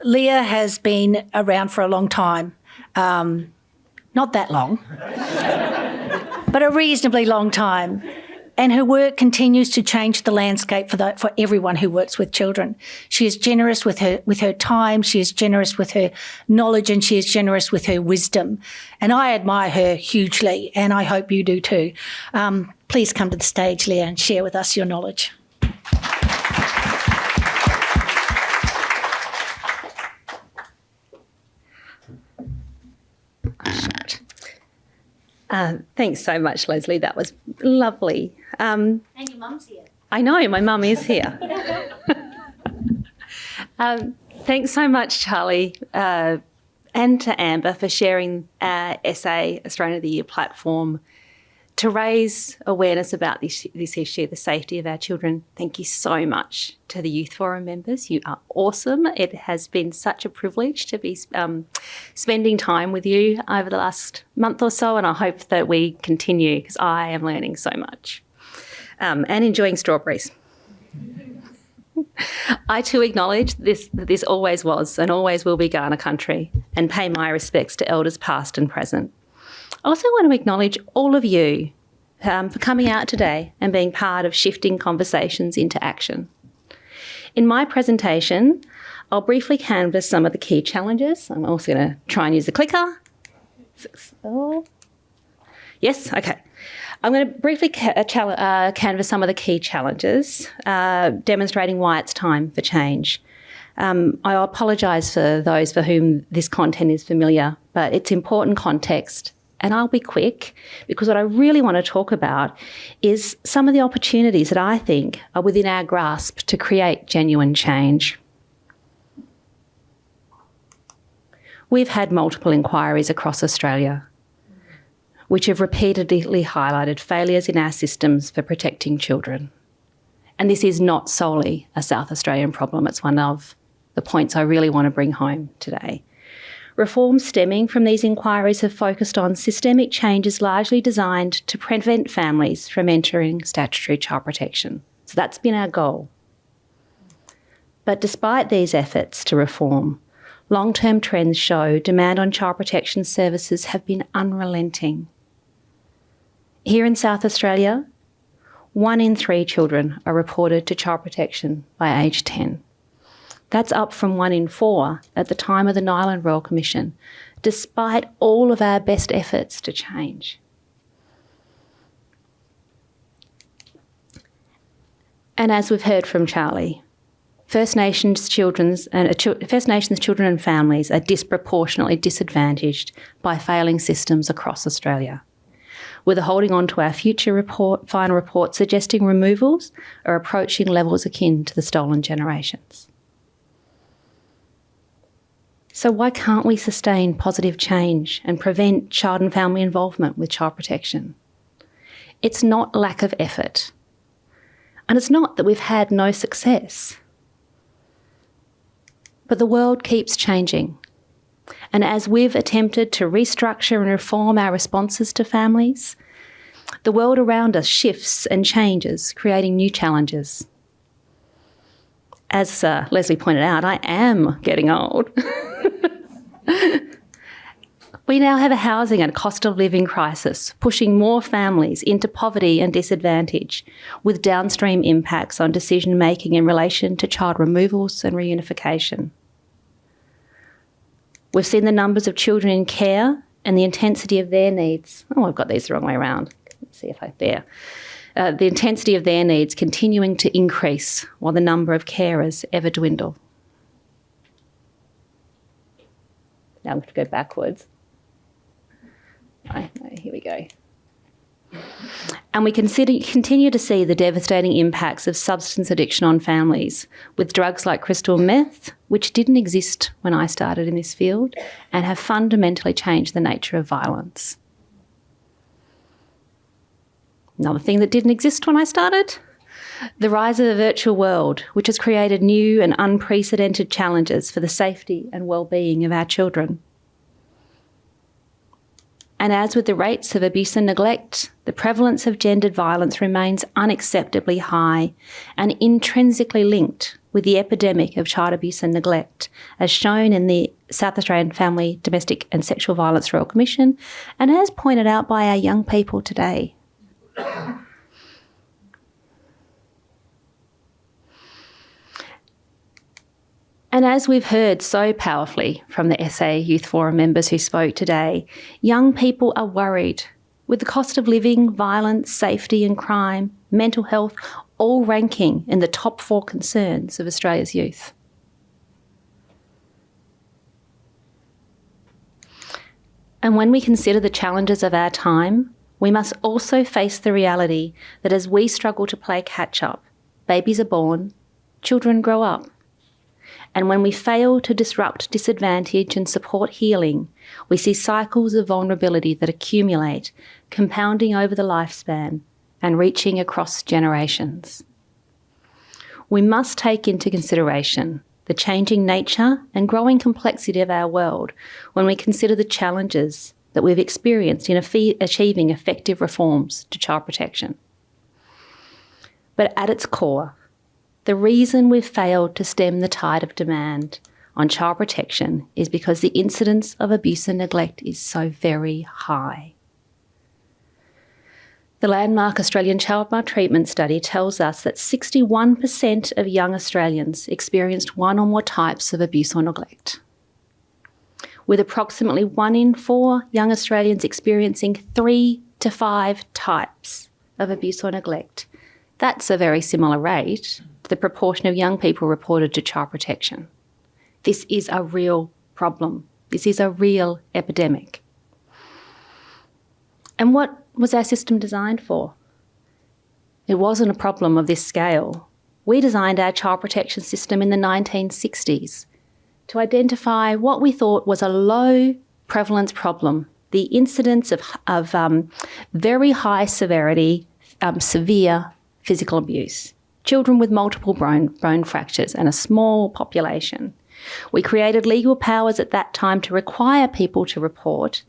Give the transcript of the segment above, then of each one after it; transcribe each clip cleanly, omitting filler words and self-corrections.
Leah has been around for a long time. Not that long, but a reasonably long time. And her work continues to change the landscape for everyone who works with children. She is generous with her time, she is generous with her knowledge, and she is generous with her wisdom. And I admire her hugely, and I hope you do too. Please come to the stage, Leah, and share with us your knowledge. Thanks so much, Leslie. That was lovely. And your mum's here. I know, my mum is here. Thanks so much, Charlie, and to Amber for sharing our SA Australian of the Year platform to raise awareness about this issue, the safety of our children. Thank you so much to the Youth Forum members. You are awesome. It has been such a privilege to be spending time with you over the last month or so, and I hope that we continue because I am learning so much and enjoying strawberries. I too acknowledge that this always was and always will be Kaurna country and pay my respects to elders past and present. I also want to acknowledge all of you for coming out today and being part of shifting conversations into action. In my presentation, I'll briefly canvass some of the key challenges. I'm also going to try and use the clicker. Yes, okay. I'm going to briefly canvass some of the key challenges, demonstrating why it's time for change. I apologise for those for whom this content is familiar, but it's important context. And I'll be quick because what I really want to talk about is some of the opportunities that I think are within our grasp to create genuine change. We've had multiple inquiries across Australia which have repeatedly highlighted failures in our systems for protecting children. And this is not solely a South Australian problem, it's one of the points I really want to bring home today. Reforms stemming from these inquiries have focused on systemic changes largely designed to prevent families from entering statutory child protection. So that's been our goal. But despite these efforts to reform, long-term trends show demand on child protection services have been unrelenting. Here in South Australia, 1 in 3 children are reported to child protection by age 10. That's up from 1 in 4 at the time of the Nyland Royal Commission, despite all of our best efforts to change. And as we've heard from Charlie, First Nations children and families are disproportionately disadvantaged by failing systems across Australia. With a holding on to our future final report suggesting removals are approaching levels akin to the stolen generations. So why can't we sustain positive change and prevent child and family involvement with child protection? It's not lack of effort. And it's not that we've had no success. But the world keeps changing. And as we've attempted to restructure and reform our responses to families, the world around us shifts and changes, creating new challenges. As Leslie pointed out, I am getting old. We now have a housing and cost of living crisis, pushing more families into poverty and disadvantage, with downstream impacts on decision making in relation to child removals and reunification. We've seen the numbers of children in care and the intensity of their needs. Oh, I've got these the wrong way around. Let's see if there. The intensity of their needs continuing to increase while the number of carers ever dwindle. Now I'm going to go backwards. Right, no, here we go. And we continue to see the devastating impacts of substance addiction on families with drugs like crystal meth, which didn't exist when I started in this field and have fundamentally changed the nature of violence. Another thing that didn't exist when I started, the rise of the virtual world, which has created new and unprecedented challenges for the safety and well-being of our children. And as with the rates of abuse and neglect, the prevalence of gendered violence remains unacceptably high and intrinsically linked with the epidemic of child abuse and neglect, as shown in the South Australian Family, Domestic and Sexual Violence Royal Commission, and as pointed out by our young people today. And as we've heard so powerfully from the SA Youth Forum members who spoke today, young people are worried with the cost of living, violence, safety and crime, mental health, all ranking in the top 4 concerns of Australia's youth. And when we consider the challenges of our time, we must also face the reality that as we struggle to play catch-up, babies are born, children grow up. And when we fail to disrupt disadvantage and support healing, we see cycles of vulnerability that accumulate, compounding over the lifespan and reaching across generations. We must take into consideration the changing nature and growing complexity of our world when we consider the challenges that we've experienced in achieving effective reforms to child protection. But at its core, the reason we've failed to stem the tide of demand on child protection is because the incidence of abuse and neglect is so very high. The landmark Australian Child Maltreatment Study tells us that 61% of young Australians experienced one or more types of abuse or neglect, with approximately 1 in 4 young Australians experiencing 3 to 5 types of abuse or neglect. That's a very similar rate to the proportion of young people reported to child protection. This is a real problem. This is a real epidemic. And what was our system designed for? It wasn't a problem of this scale. We designed our child protection system in the 1960s to identify what we thought was a low prevalence problem, the incidence of very high severity, severe physical abuse, children with multiple bone fractures and a small population. We created legal powers at that time to require people to report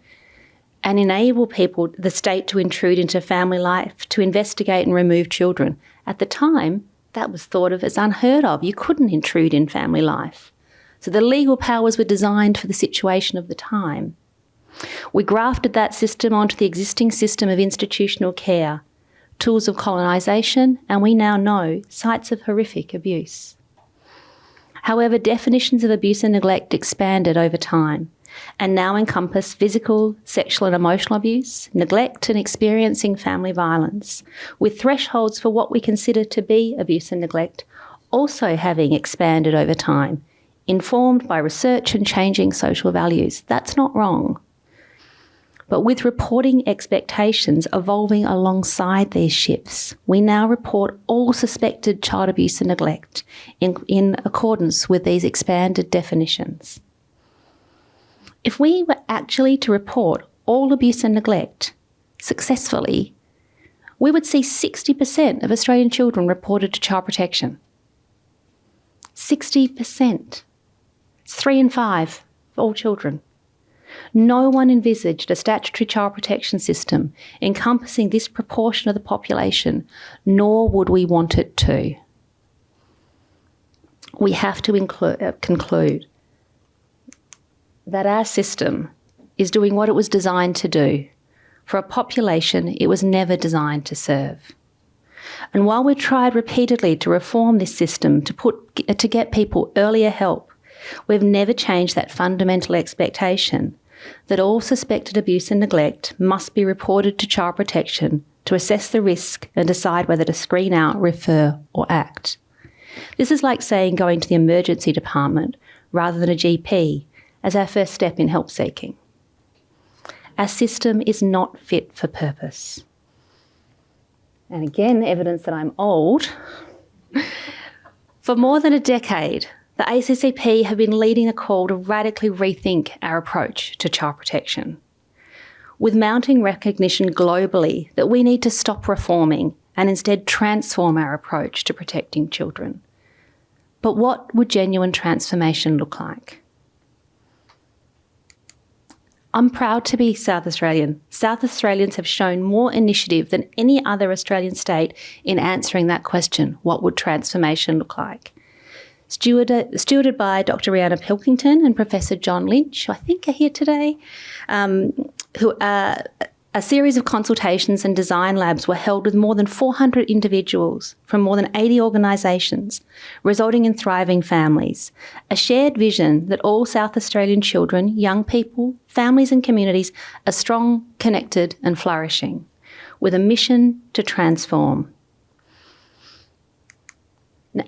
and enable people, the state, to intrude into family life, to investigate and remove children. At the time, that was thought of as unheard of. You couldn't intrude in family life. So the legal powers were designed for the situation of the time. We grafted that system onto the existing system of institutional care, tools of colonisation, and we now know sites of horrific abuse. However, definitions of abuse and neglect expanded over time and now encompass physical, sexual and emotional abuse, neglect and experiencing family violence, with thresholds for what we consider to be abuse and neglect also having expanded over time, informed by research and changing social values. That's not wrong. But with reporting expectations evolving alongside these shifts, we now report all suspected child abuse and neglect in accordance with these expanded definitions. If we were actually to report all abuse and neglect successfully, we would see 60% of Australian children reported to child protection. 60%. It's 3 in 5 for all children. No one envisaged a statutory child protection system encompassing this proportion of the population, nor would we want it to. We have to conclude that our system is doing what it was designed to do for a population it was never designed to serve. And while we tried repeatedly to reform this system to get people earlier help, we've never changed that fundamental expectation that all suspected abuse and neglect must be reported to child protection to assess the risk and decide whether to screen out, refer or act. This is like saying going to the emergency department rather than a GP as our first step in help seeking. Our system is not fit for purpose. And again, evidence that I'm old. For more than a decade, the ACCP have been leading a call to radically rethink our approach to child protection, with mounting recognition globally that we need to stop reforming and instead transform our approach to protecting children. But what would genuine transformation look like? I'm proud to be South Australian. South Australians have shown more initiative than any other Australian state in answering that question, what would transformation look like? Stewarded by Dr. Rihanna Pilkington and Professor John Lynch, who I think are here today, a series of consultations and design labs were held with more than 400 individuals from more than 80 organisations, resulting in thriving families. A shared vision that all South Australian children, young people, families and communities are strong, connected and flourishing, with a mission to transform.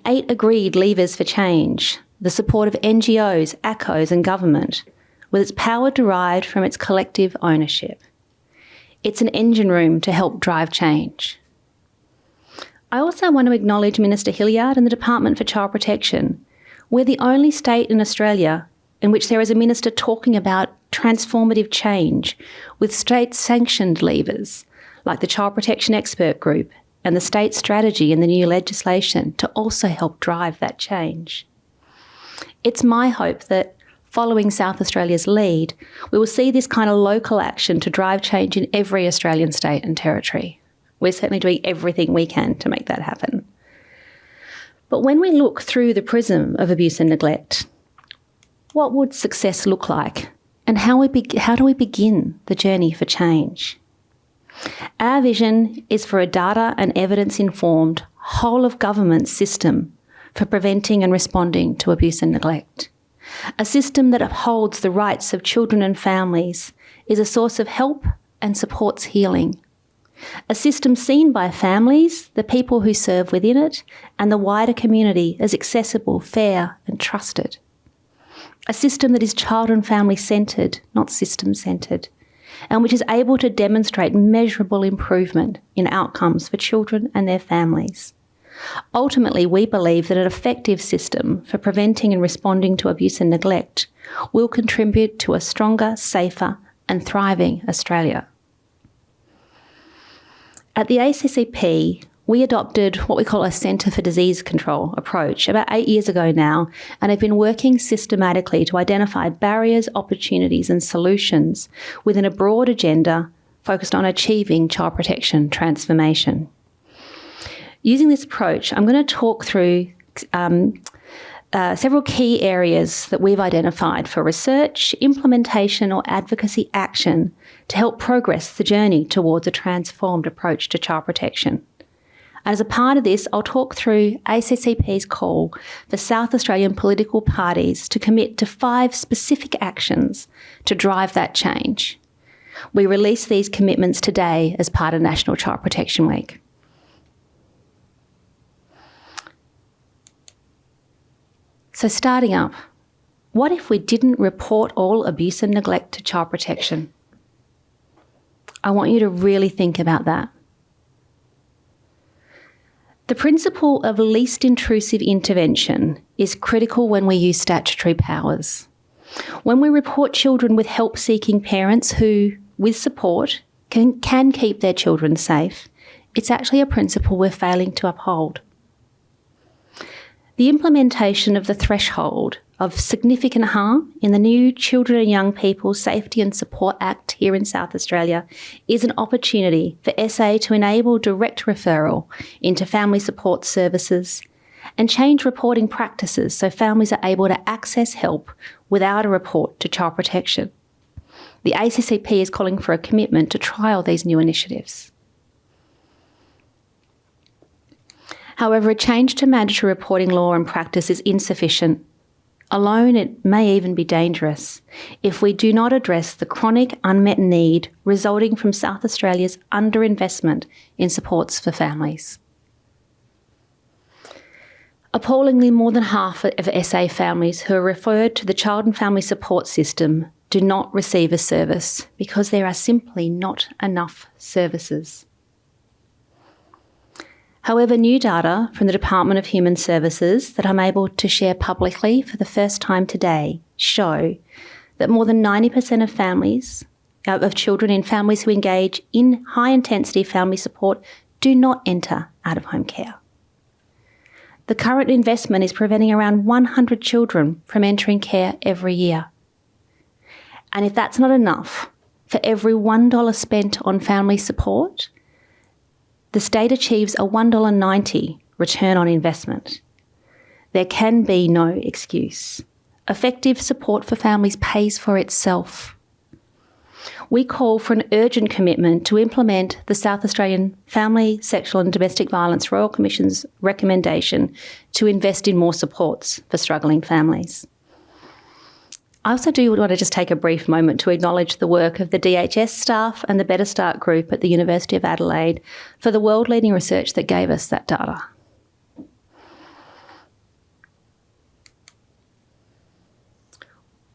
8 agreed levers for change, the support of NGOs, ACCOs and government, with its power derived from its collective ownership. It's an engine room to help drive change. I also want to acknowledge Minister Hilliard and the Department for Child Protection. We're the only state in Australia in which there is a minister talking about transformative change with state-sanctioned levers like the Child Protection Expert Group and the state strategy in the new legislation to also help drive that change. It's my hope that following South Australia's lead, we will see this kind of local action to drive change in every Australian state and territory. We're certainly doing everything we can to make that happen. But when we look through the prism of abuse and neglect, what would success look like? And how do we begin the journey for change? Our vision is for a data and evidence-informed, whole-of-government system for preventing and responding to abuse and neglect. A system that upholds the rights of children and families, is a source of help and supports healing. A system seen by families, the people who serve within it, and the wider community as accessible, fair and trusted. A system that is child and family centred, not system centred, and which is able to demonstrate measurable improvement in outcomes for children and their families. Ultimately, we believe that an effective system for preventing and responding to abuse and neglect will contribute to a stronger, safer and thriving Australia. At the ACCP, we adopted what we call a Centre for Disease Control approach about 8 years ago now, and have been working systematically to identify barriers, opportunities and solutions within a broad agenda focused on achieving child protection transformation. Using this approach, I'm going to talk through several key areas that we've identified for research, implementation or advocacy action to help progress the journey towards a transformed approach to child protection. And as a part of this, I'll talk through ACCP's call for South Australian political parties to commit to 5 specific actions to drive that change. We release these commitments today as part of National Child Protection Week. So starting up, what if we didn't report all abuse and neglect to child protection? I want you to really think about that. The principle of least intrusive intervention is critical when we use statutory powers. When we report children with help-seeking parents who, with support, can keep their children safe, it's actually a principle we're failing to uphold. The implementation of the threshold of significant harm in the new Children and Young People Safety and Support Act here in South Australia is an opportunity for SA to enable direct referral into family support services and change reporting practices so families are able to access help without a report to child protection. The ACCP is calling for a commitment to trial these new initiatives. However, a change to mandatory reporting law and practice is insufficient. Alone, it may even be dangerous if we do not address the chronic unmet need resulting from South Australia's underinvestment in supports for families. Appallingly, more than half of SA families who are referred to the Child and Family Support System do not receive a service because there are simply not enough services. However, new data from the Department of Human Services that I'm able to share publicly for the first time today show that more than 90% of children in families who engage in high-intensity family support do not enter out-of-home care. The current investment is preventing around 100 children from entering care every year. And if that's not enough, for every $1 spent on family support, the state achieves a $1.90 return on investment. There can be no excuse. Effective support for families pays for itself. We call for an urgent commitment to implement the South Australian Family, Sexual and Domestic Violence Royal Commission's recommendation to invest in more supports for struggling families. I also do want to just take a brief moment to acknowledge the work of the DHS staff and the Better Start group at the University of Adelaide for the world-leading research that gave us that data.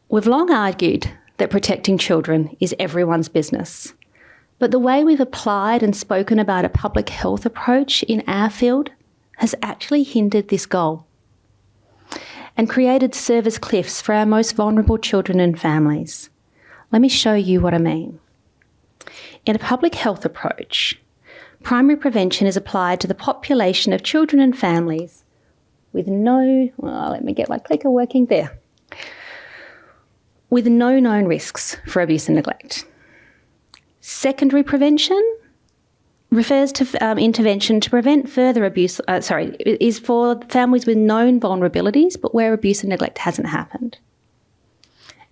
We've long argued that protecting children is everyone's business, but the way we've applied and spoken about a public health approach in our field has actually hindered this goal and created service cliffs for our most vulnerable children and families. Let me show you what I mean. In a public health approach, primary prevention is applied to the population of children and families with no, let me get my clicker working there, with no known risks for abuse and neglect. Secondary prevention refers to intervention to prevent further abuse, is for families with known vulnerabilities but where abuse and neglect hasn't happened.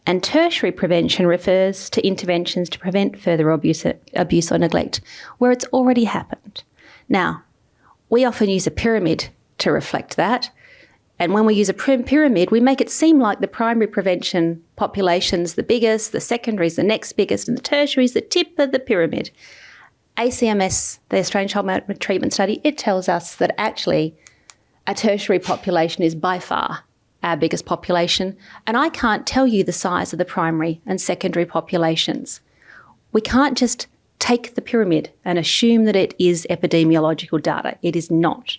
And tertiary prevention refers to interventions to prevent further abuse or neglect where it's already happened. Now, we often use a pyramid to reflect that. And when we use a pyramid, we make it seem like the primary prevention population's the biggest, the secondary's the next biggest, and the tertiary's the tip of the pyramid. ACMS, the Australian Child Maltreatment Study, it tells us that actually a tertiary population is by far our biggest population, and I can't tell you the size of the primary and secondary populations. We can't just take the pyramid and assume that it is epidemiological data. It is not.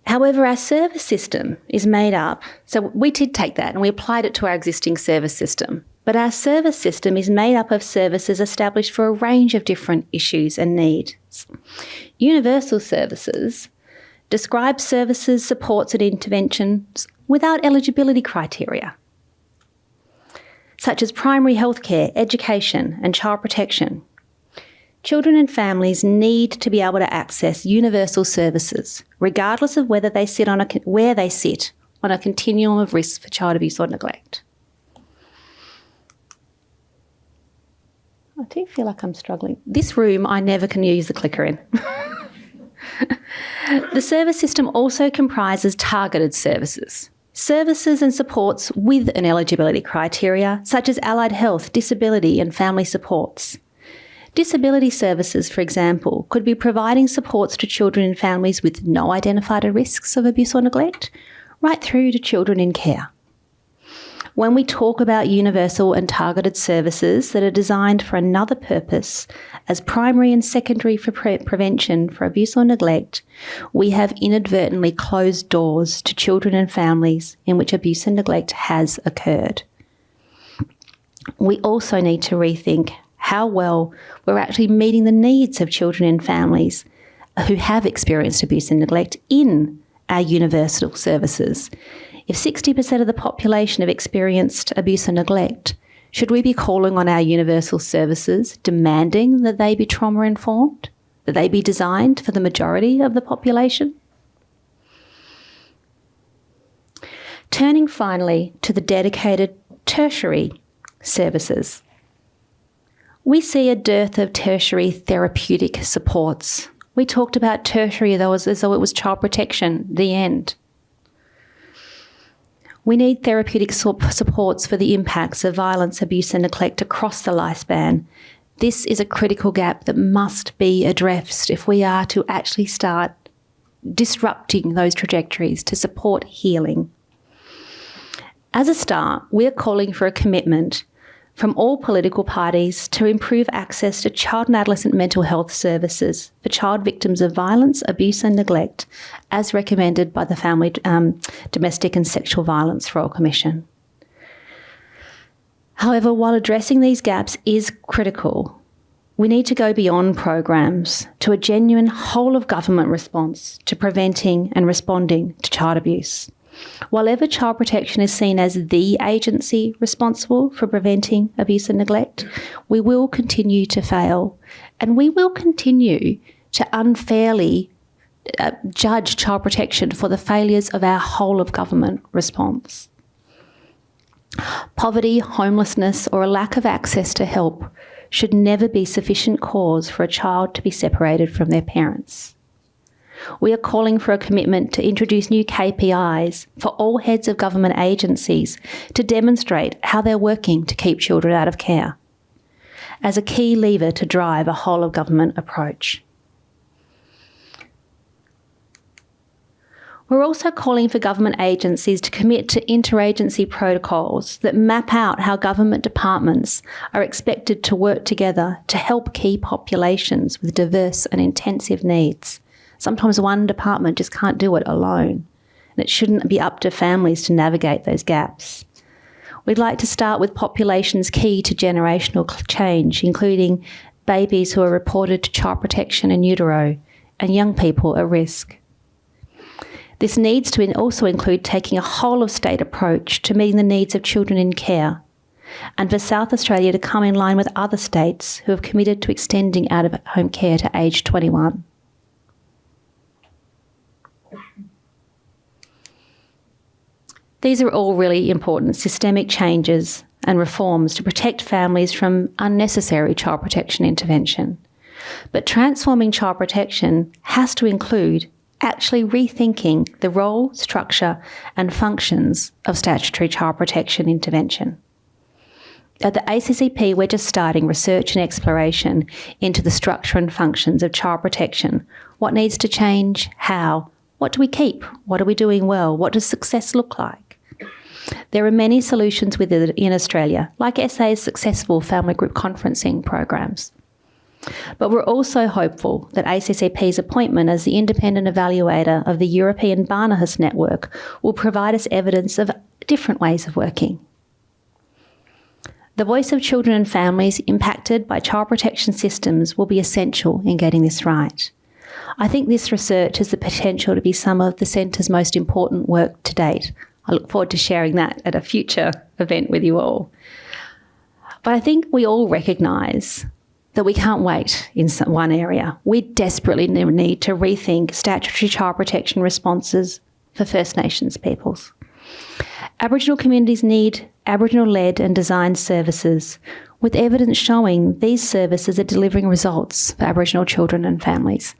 However, our service system is made up, so we did take that and we applied it to our existing service system, but our service system is made up of services established for a range of different issues and needs. Universal services describe services, supports and interventions without eligibility criteria, such as primary healthcare, education and child protection. Children and families need to be able to access universal services, regardless of where they sit on a continuum of risk for child abuse or neglect. I do feel like I'm struggling. This room, I never can use the clicker in. The service system also comprises targeted services. Services and supports with an eligibility criteria, such as allied health, disability and family supports. Disability services, for example, could be providing supports to children and families with no identified risks of abuse or neglect, right through to children in care. When we talk about universal and targeted services that are designed for another purpose as primary and secondary for prevention for abuse or neglect, we have inadvertently closed doors to children and families in which abuse and neglect has occurred. We also need to rethink how well we're actually meeting the needs of children and families who have experienced abuse and neglect in our universal services. If 60% of the population have experienced abuse and neglect, should we be calling on our universal services, demanding that they be trauma-informed, that they be designed for the majority of the population? Turning finally to the dedicated tertiary services. We see a dearth of tertiary therapeutic supports. We talked about tertiary as though it was child protection, the end. We need therapeutic supports for the impacts of violence, abuse and neglect across the lifespan. This is a critical gap that must be addressed if we are to actually start disrupting those trajectories to support healing. As a start, we are calling for a commitment from all political parties to improve access to child and adolescent mental health services for child victims of violence, abuse and neglect, as recommended by the Family, Domestic and Sexual Violence Royal Commission. However, while addressing these gaps is critical, we need to go beyond programs to a genuine whole-of-government response to preventing and responding to child abuse. While ever child protection is seen as the agency responsible for preventing abuse and neglect, we will continue to fail, and we will continue to unfairly judge child protection for the failures of our whole of government response. Poverty, homelessness, or a lack of access to help should never be sufficient cause for a child to be separated from their parents. We are calling for a commitment to introduce new KPIs for all heads of government agencies to demonstrate how they're working to keep children out of care, as a key lever to drive a whole of government approach. We're also calling for government agencies to commit to interagency protocols that map out how government departments are expected to work together to help key populations with diverse and intensive needs. Sometimes one department just can't do it alone, and it shouldn't be up to families to navigate those gaps. We'd like to start with populations key to generational change, including babies who are reported to child protection in utero and young people at risk. This needs to also include taking a whole-of-state approach to meeting the needs of children in care, and for South Australia to come in line with other states who have committed to extending out-of-home care to age 21. These are all really important systemic changes and reforms to protect families from unnecessary child protection intervention. But transforming child protection has to include actually rethinking the role, structure and functions of statutory child protection intervention. At the ACCP, we're just starting research and exploration into the structure and functions of child protection. What needs to change? How? What do we keep? What are we doing well? What does success look like? There are many solutions in Australia, like SA's successful family group conferencing programs. But we're also hopeful that ACCP's appointment as the independent evaluator of the European Barnahus Network will provide us evidence of different ways of working. The voice of children and families impacted by child protection systems will be essential in getting this right. I think this research has the potential to be some of the Centre's most important work to date. I look forward to sharing that at a future event with you all. But I think we all recognise that we can't wait in one area. We desperately need to rethink statutory child protection responses for First Nations peoples. Aboriginal communities need Aboriginal-led and designed services, with evidence showing these services are delivering results for Aboriginal children and families.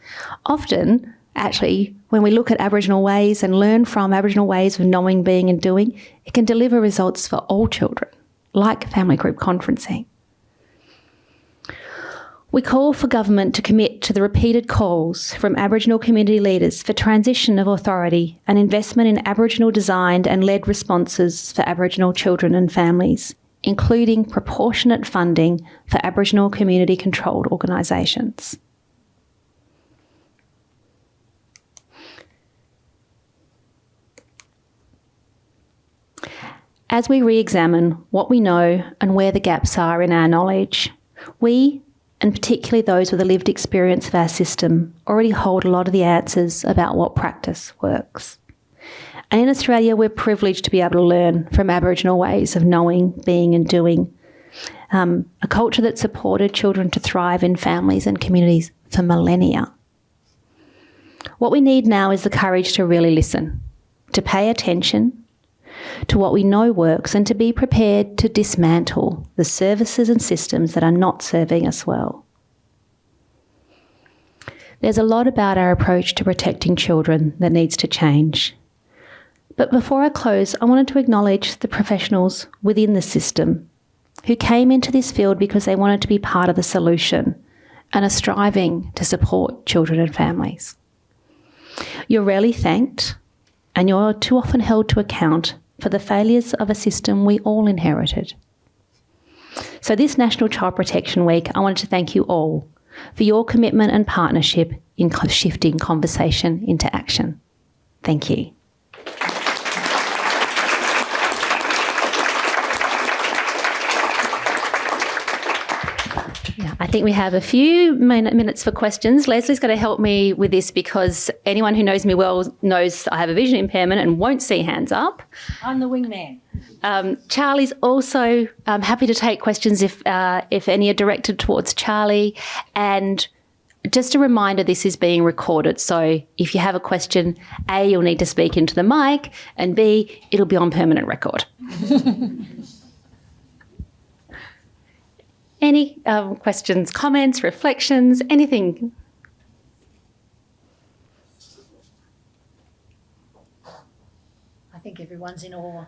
Often, actually, when we look at Aboriginal ways and learn from Aboriginal ways of knowing, being and doing, it can deliver results for all children, like family group conferencing. We call for government to commit to the repeated calls from Aboriginal community leaders for transition of authority and investment in Aboriginal designed and led responses for Aboriginal children and families, including proportionate funding for Aboriginal community controlled organisations. As we re-examine what we know and where the gaps are in our knowledge, we, and particularly those with a lived experience of our system, already hold a lot of the answers about what practice works. And in Australia, we're privileged to be able to learn from Aboriginal ways of knowing, being and doing, a culture that supported children to thrive in families and communities for millennia. What we need now is the courage to really listen, to pay attention to what we know works, and to be prepared to dismantle the services and systems that are not serving us well. There's a lot about our approach to protecting children that needs to change. But before I close, I wanted to acknowledge the professionals within the system who came into this field because they wanted to be part of the solution and are striving to support children and families. You're rarely thanked, and you're too often held to account for the failures of a system we all inherited. So this National Child Protection Week, I wanted to thank you all for your commitment and partnership in shifting conversation into action. Thank you. Yeah, think we have a few minutes for questions. Leslie's going to help me with this because anyone who knows me well knows I have a vision impairment and won't see hands up. I'm the wingman. Charlie's also happy to take questions if any are directed towards Charlie. And just a reminder, this is being recorded. So if you have a question, A, you'll need to speak into the mic, and B, it'll be on permanent record. Any questions, comments, reflections, anything? I think everyone's in awe.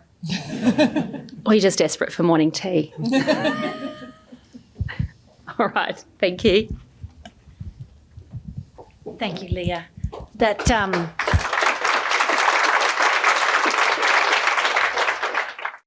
Or you're just desperate for morning tea? All right, thank you. Thank you, Leah. That